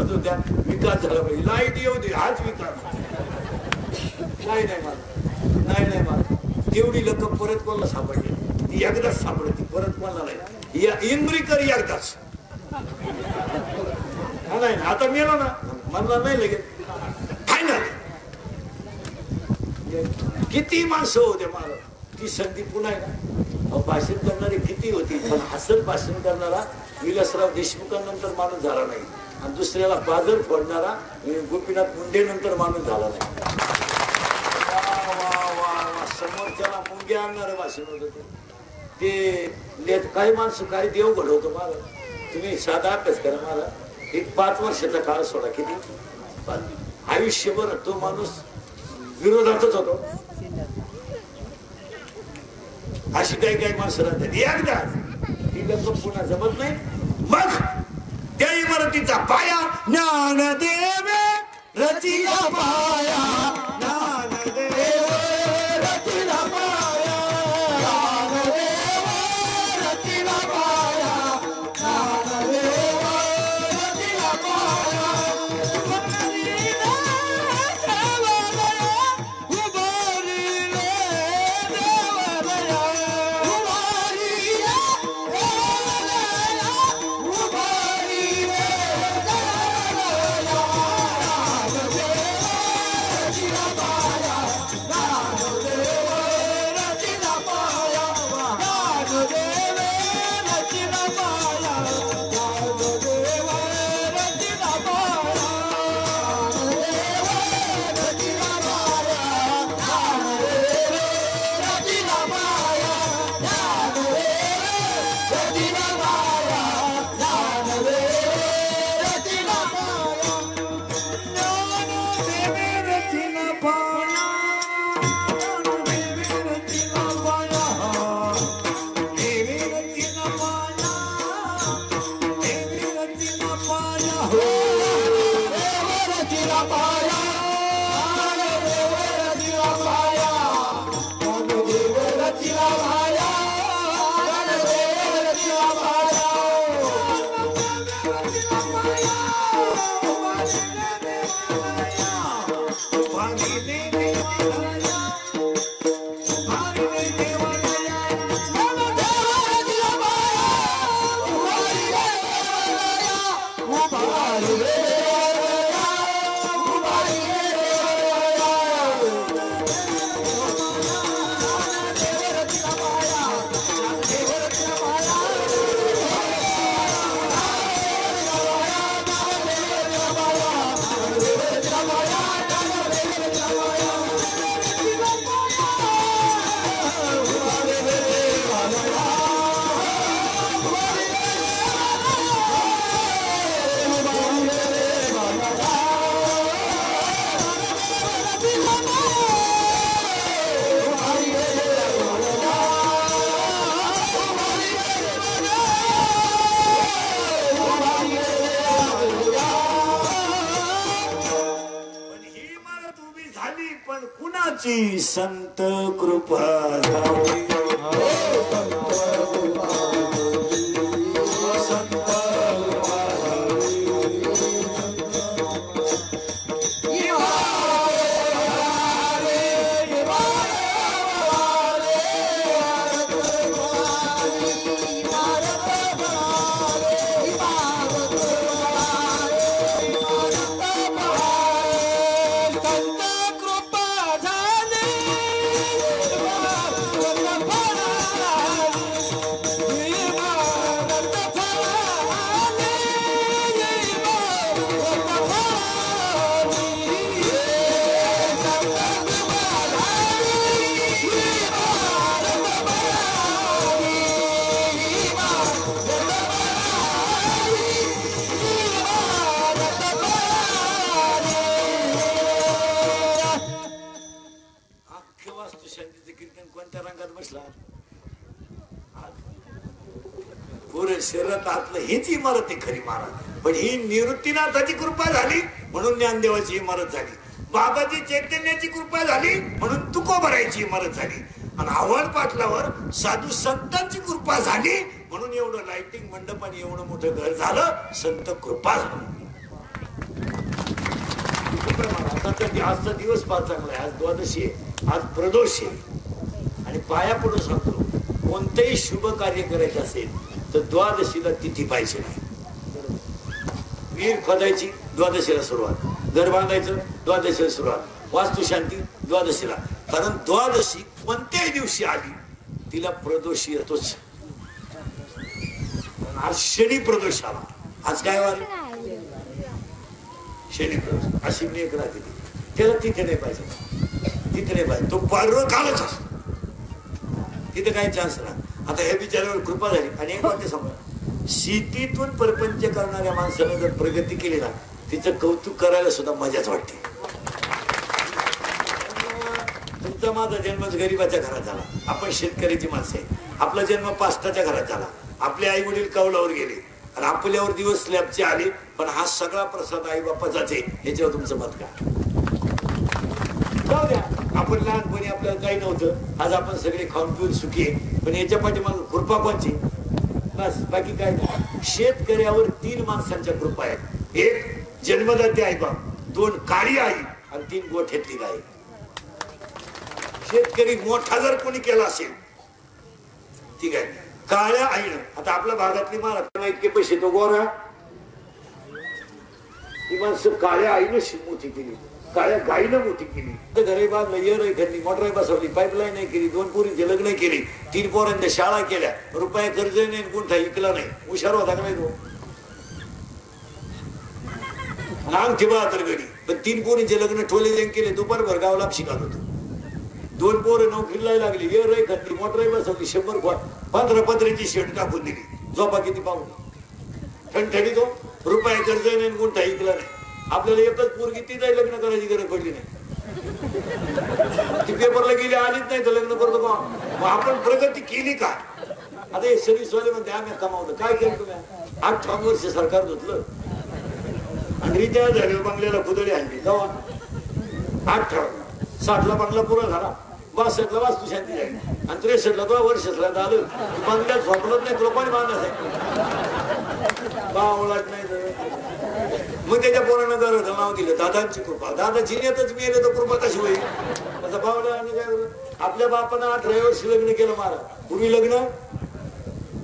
होत्या विकास झाला पाहिजे, लाईट येऊ दे, हाच विकास. नाही नाही मला, नाही नाही मला, तेवढी लकब परत कोणाला सापडली, ती एकदाच सापडती, परत कोणाला नाही. इंद्रिकर एकदाच. नाही आता मेलो ना, म्हणला नाही लगेच फायनल. किती माणसं होते मला, ती संधी पुन्हा भाषण करणारी किती होती, पण हसत भाषण करणारा विलासराव देशमुखांनंतर माणूस झाला नाही, आणि दुसऱ्याला बाजर फोडणारा गोपीनाथ मुंडे नंतर माणूस झाला नाही. समोरच्याला मुंगे आणणारं भाषण होत ते. काही माणसं काही देव घडवतो मला. तुम्ही साधा अभ्यास करा मला, एक 5 वर्षाचा काळ सोडा, किती आयुष्यभर तो माणूस विरोधातच होतो. अशी काही माणसं राहतात, एकदा ती लकब पुन्हा जमत नाही. मग त्या इमारतीचा पाया ज्ञानदेव रचिला पाया, ज्ञानदेव रचिला पाया, ज्ञानदेव रचिला पाया, ज्ञानदेव रचिला पाया. Yeah. संत कृपा झाली शरीरात आतलं हीच इमारत आहे खरी महाराज. पण ही निवृत्तीनाथाची कृपा झाली म्हणून ज्ञानदेवाची इमारत झाली. बाबाजी चैतन्याची कृपा झाली म्हणून तुकोबरायची इमारत झाली. आणि आव्हान पाटलावर साधू संतांची कृपा झाली म्हणून एवढं लाइटिंग मंडप आणि एवढं मोठं घर झालं. संत कृपा झाली. आजचा दिवस फार चांगला आहे. आज द्वादशी आहे, आज प्रदोष आहे. आणि पाया पडून सांगतो कोणतंही शुभ कार्य करायचं असेल तर द्वादशीला तिथी पाहिजे नाही. विहीर खोदायची द्वादशीला सुरुवात, घर बांधायचं द्वादशीला सुरुवात, वास्तुशांती द्वादशीला. कारण द्वादशी कोणत्याही दिवशी आली तिला प्रदोष येतोच. आज शनी प्रदोष आला. आज काय वार? शनी प्रदोष. अशी एक राहते त्याला तिथे नाही पाहिजे, तिथे नाही पाहिजे. तो पार कालच असतो, तिथे काही चान्स नाही. आता हे बिचाऱ्यावर कृपा झाली. आणि एक वाक्य सांगा, शेतीतून परपंच करणाऱ्या माणसाने जर प्रगती केली ना तिचं कौतुक करायला सुद्धा मजाच वाटते. तुमचा माझा जन्मच गरिबाच्या घरात झाला. आपण शेतकऱ्याची माणसं आहे. आपला जन्म पास्ताच्या घरात झाला. आपले आई वडील कौलावर गेले आणि आपल्यावर दिवस स्लॅबचे आले. पण हा सगळा प्रसाद आई बापाचाच आहे. याच्यावर तुमचं मत का? जाऊ द्या, आपण लहानपणी आपल्याला काही नव्हतं. आज आपण सगळे खाऊन पिऊन सुखी आहे. पण याच्या पाठीमागे कृपा कोणची? बस, बाकी काय नाही. शेतकऱ्यावर 3 माणसांच्या कृपा आहेत. एक जन्मदाते आई बाप, 2 काळी आई आणि 3 गोठ्यातली गाय. शेतकरी मोठा जर कोणी केला असेल ठीक आहे. काळ्या आईनं, आता आपल्या भागातली महाराष्ट्र इतके पैसे तो गोरा, ती माणसं काळ्या आईनं मोठी केली, काळ्या गाईनं मोठी केली. घरे बांधलं, येर घरली, मोटर बसवली, पाईपलाईन नाही केली, 2 पोरींचे लग्न केली, 3 पोरांच्या शाळा केल्या, रुपये कर्ज नाही, गुंठा इकला नाही. हुशार होता का नाही तो? अंगठी 72 गडी. पण 3 पोरींचे लग्न ठोले केले. दुपारभर गावला शिकात होतो. 2 पोरं नोकरीला लागली, येर घातली, मोटर बसवली, 100 15 पत्र्याची शेड टाकून दिली. झोपा किती पाहून ठणठणी तो, रुपये कर्ज नाही, गुंठा इकला नाही. आपल्याला एकच पोरगी ती जाई लग्न करायची गरज पडली नाही. ती पेपरला गेली, आलीच नाही तर लग्न करतो का? मग आपण प्रगती केली का? आता हे सर्व्हिसवाले म्हणते आम्ही कमावलं. काय केलं तुम्ही? 18 वर्ष सरकार धुतलं आणि रिटायर झाले बंगल्याला कुदळी आणली. जाऊ 18 60ला बंगला पुरा झाला, 62ला वास्तुशांती झाली आणि 63ला 2 वर्षाला झालं. बंगल्यात झोपलत नाही, तुला कोणी बांधण्यासाठी बावळत नाही. मग त्याच्या पोरानं घराचं नाव दिलं दादांची कृपा. दादाची नेतच मी येले तर कृपा कशी होईल? आता बावळ्या आपल्या बापानं 18 वर्षी लग्न केलं. महाराज पूर्वी लग्न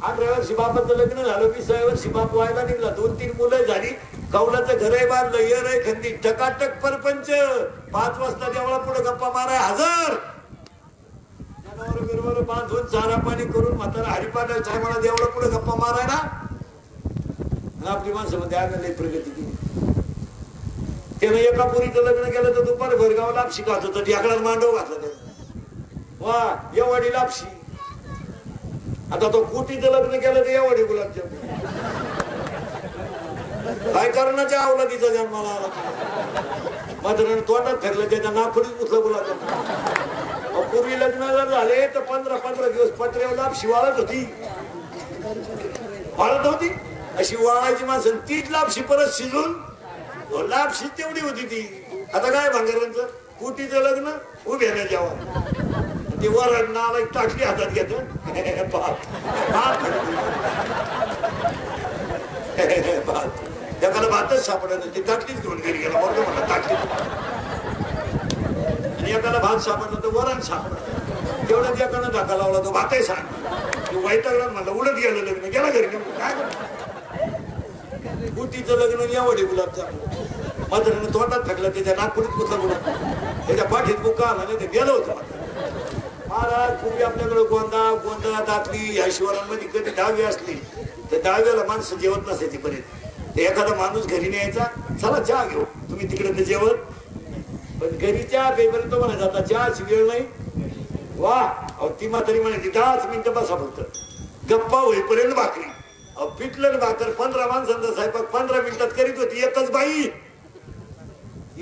18 वर्षी बापाचं लग्न झालं. 20व्या वर्षी बाप व्हायला निघला. 2-3 मुलं झाली. कौलाचं घरही बांधलं, येरही खंदी, टकाटक परपंच. 5 वाजता देवळा पुढे गप्पा माराय हजर. जनावर बांधून चारा पाणी करून म्हातारा हरिपाठ मला देवळा पुढे गप्पा माराय ना. आपली माणसं मध्ये आम्ही प्रगती केली. त्यानं एका पोरीचं लग्न केलं तर दुपार भरगाव लापशी खात होतं. ढेकळात मांडव घातलं त्यानं. वा एवढी लापशी. आता तो कुटीचं लग्न केलं तर एवढी गुलाबजाम. काय करण्याच्या अवलादीचा जन्माला आला. मात्र तोंडात ठरलं त्याच्या नाफडीत उठलं गुलाबजाम. पूर्वी लग्नाला झाले तर 15 दिवस पत्र्यावर लापशी वाळत होती. वाळत होती अशी वाळायची माणसं तीच लापशी परत शिजून लापशी तेवढी होती ती. आता काय भांगारांचं कुटीचं लग्न उभ्याने जेव्हा ते वरण नाला टाकली हातात घेत एकाला भातच सापडत ती ताटलीच घेऊन घरी गेला बरोबर म्हणला ताटली आणि एकाला भात सापडला तर वरण सापडलं तेवढ्याच एकानं धक्का लावला तो भातही सांग वैतागला म्हणला उडत गेलं लग्न गेला घरी काय कुटीचं लग्न यावडे गुलाबजामुन म्हातारीनं तोंडात फेकला त्याच्या नागपुरीत कुठला गुलाब त्याच्या पाठीत बुका आला नाही ते गेलं होतं महाराज पूर्वी आपल्याकडे गोंदा दाखली या शिवारांमध्ये कधी दहावी असली तर दहाव्याला माणसं जेवत नसायची पर्यंत ते एखादा माणूस घरी न्यायचा चला चहा घेऊ तुम्ही तिकडे तर जेवत पण घरी चहा पेपर्यंत म्हणायचं आता चहाची वेळ नाही वा ती म्हातारी म्हणायची 10 मिनिटं बसा फक्त गप्पा होईपर्यंत भाकरी पिठलं भाकर 15 माणसांचा स्वयंपाक 15 मिनिटात करीत होती एकच बाई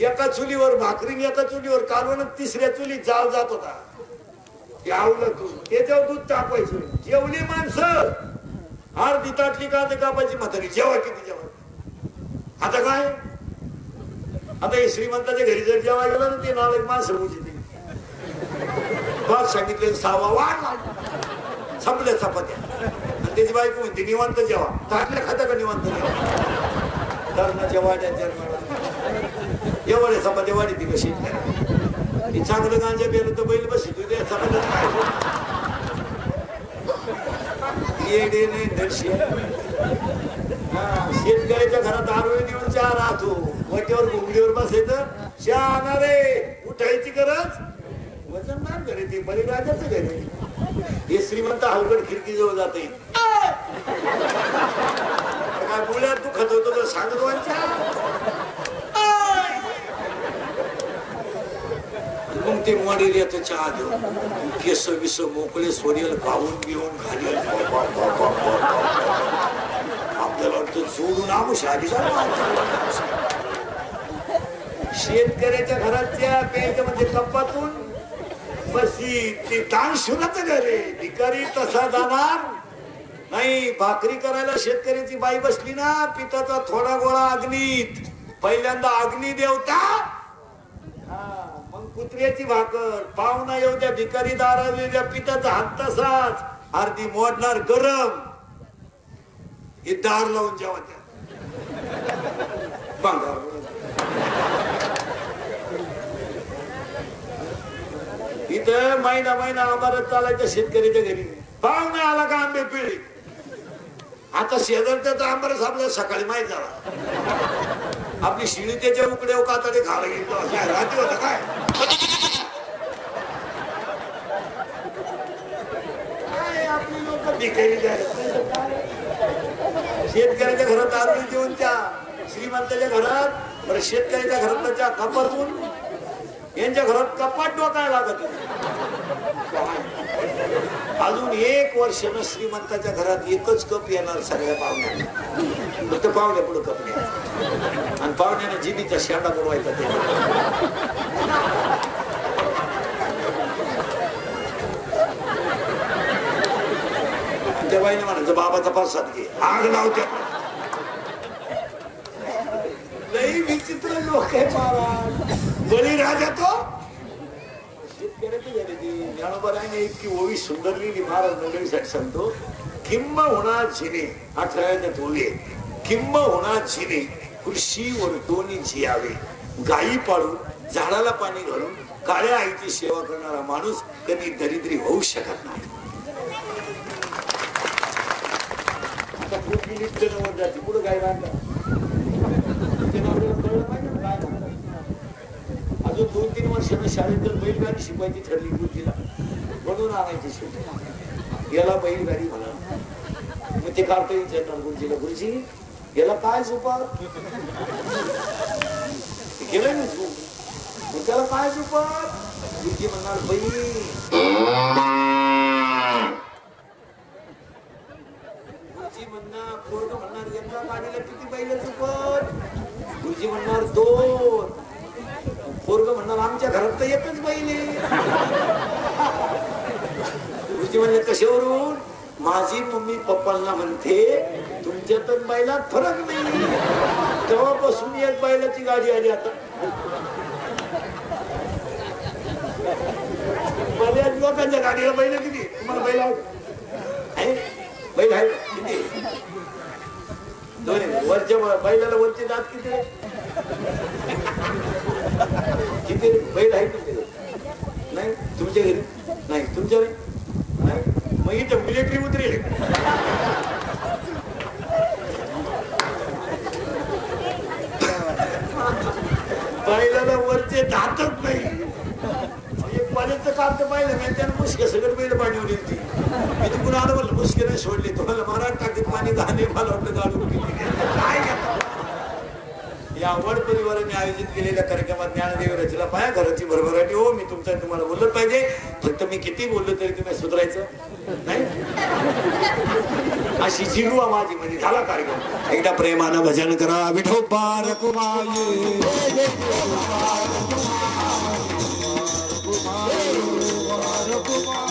एका चुलीवर भाकरी एका चुलीवर कालवण तिसऱ्या चुलीत जाळ जात होता आवलं तू त्याच्यावर दूध तापायचं जेवली माणसं अर्धी ताटली कापायची म्हातारी जेव्हा किती जेव्हा आता काय आता हे श्रीमंताच्या घरी जर जेव्हा गेला ना ते नाव एक माणसं मुजी बात सांगितले 6वा वाढ संपल्या चपात्या आणि त्याची बायको म्हणते निवांत जेव्हा ताटल्या खाता का निवांत जेव्हा धरणाच्या वाड्याच्या एवढे चपात्या वाढी ती कशी चांगलं गांजा गेलं तर बैल बस शेतकऱ्याच्या घरात आरोळी देऊन चहा राहतो वाट्यावर घुंगडीवर बसायचं चहा आणणारे उठायची गरज वजनदार घरी ते बळीराजाचं घरी हे श्रीमंत हलकट खिडकी जवळ जाते काय डोळ्यात दुखत होतो तर सांगतो मग ते मॉडेल येतं चहा देऊन केस विस मोकळे सोडेल गाऊन बिवून घालेल आपल्याला वाटतं जोडून आमुष आधी शेतकऱ्याच्या घराच्या प्यायच्या म्हणजे कप्पातून बसी ते दान शुनाचं घर आहे भिकारी तसा जाणार नाही भाकरी करायला शेतकऱ्याची बाई बसली ना पिठाचा थोडा गोळा अग्नीत पहिल्यांदा अग्नी देवता मग कुत्र्याची भाकर पाहुणा येऊ द्या भिकारी दारा द्या पिठाचा हात तसाच अर्धी मोडणार गरम हे दार लावून जेव्हा त्या इथं महिना आंबारच चालायचं शेतकऱ्याच्या घरी पाहुणा आला का आंबे पिळे आता शेजारच्या तर आंबारच आपल्याला सकाळी माहित झाला आपली शिळी त्याच्या उकड्या कातडे खायला गेलो रात्री होता काय आपली लोक भिकारी शेतकऱ्याच्या घरात आरोळी देऊन त्या श्रीमंताच्या घरात बरं शेतकऱ्याच्या घरातल्या त्या कपातून यांच्या घरात कपाट डोकायला लागत अजून 1 वर्ष न श्रीमंताच्या घरात एकच कप येणार सगळ्या पाहुण्यांना फक्त पाहुण्या पुढे कप नाही आणि पाहुण्याने जिबीचा शेंडा बुडवायचा ते त्या बाईने म्हणायचं बाबाचा प्रसाद घे आग लावत्या लई विचित्र लोक आहे महाराज बळीराजा तो ज्ञानोबराने इतकी ओवी सुंदर लिहिली महाराज नोंदणीसाठी सांगतो किंब होणार झिने 18व्या ओवी किंब होणार झिने कृषीवर दोन्ही झियावे गायी पाळून झाडाला पाणी घालून काळ्या आईची सेवा करणारा माणूस कधी दरिद्री होऊ शकत नाही आता पुढची लिस्ट नवर जाते पुढे गाय बांधला अजून 2-3 वर्षानं शाळेत जर बैलगाडी शिकवायची ठरली गुरुजीला म्हणून आणायची शिकवायची याला बैलगाडी म्हणा मग ते काढता विचारणार गुरुजीला गुरुजी याला काय झोपा गेलं ना झोप मग त्याला काय झोपा गुरुजी म्हणणार बैल गुरुजी म्हणणार पोरग म्हणणार एका गाडीला किती बैल झोपत गुरुजी म्हणणार 2 पोरग म्हणणार आमच्या घरात तर एकच बैल गुरुजी म्हणले कशावरून माझी मम्मी पप्पांना म्हणते तुमच्यातच बैलात फरक नाही तेव्हापासून एक बैलाची गाडी आली आता बऱ्याच लोकांच्या गाडीला बैल किती तुम्हाला बैल आहे बैल आहे किती दोन्ही वरच्या बैलाला वरचे दात किती किती बैल आहे किती नाही तुमच्या घरी नाही तुमच्या नाही मग इथं मिलिटरी उतरेल बैलाला वरचे दातच नाही पाण्याचं काम तर पाहिलं मी त्यानं मुश्के सगळं बैल पाणी होती मी तिकडून आलं म्हणलं मुश्के नाही सोडले तुम्हाला महाराज टाकीत पाणी घाणे मला वाटलं गाडून काय या वड परिवाराने आयोजित केलेल्या कार्यक्रमात ज्ञानदेव रचला पाया घराची भरभराटी हो मी तुम्हाला बोलत पाहिजे फक्त मी किती बोललो तरी तुम्ही सुधारायचं नाही अशी जिरुवा माझी म्हणजे झाला कार्यक्रम एकदा प्रेमानं भजन करा विठोबा रखुमाई Kumar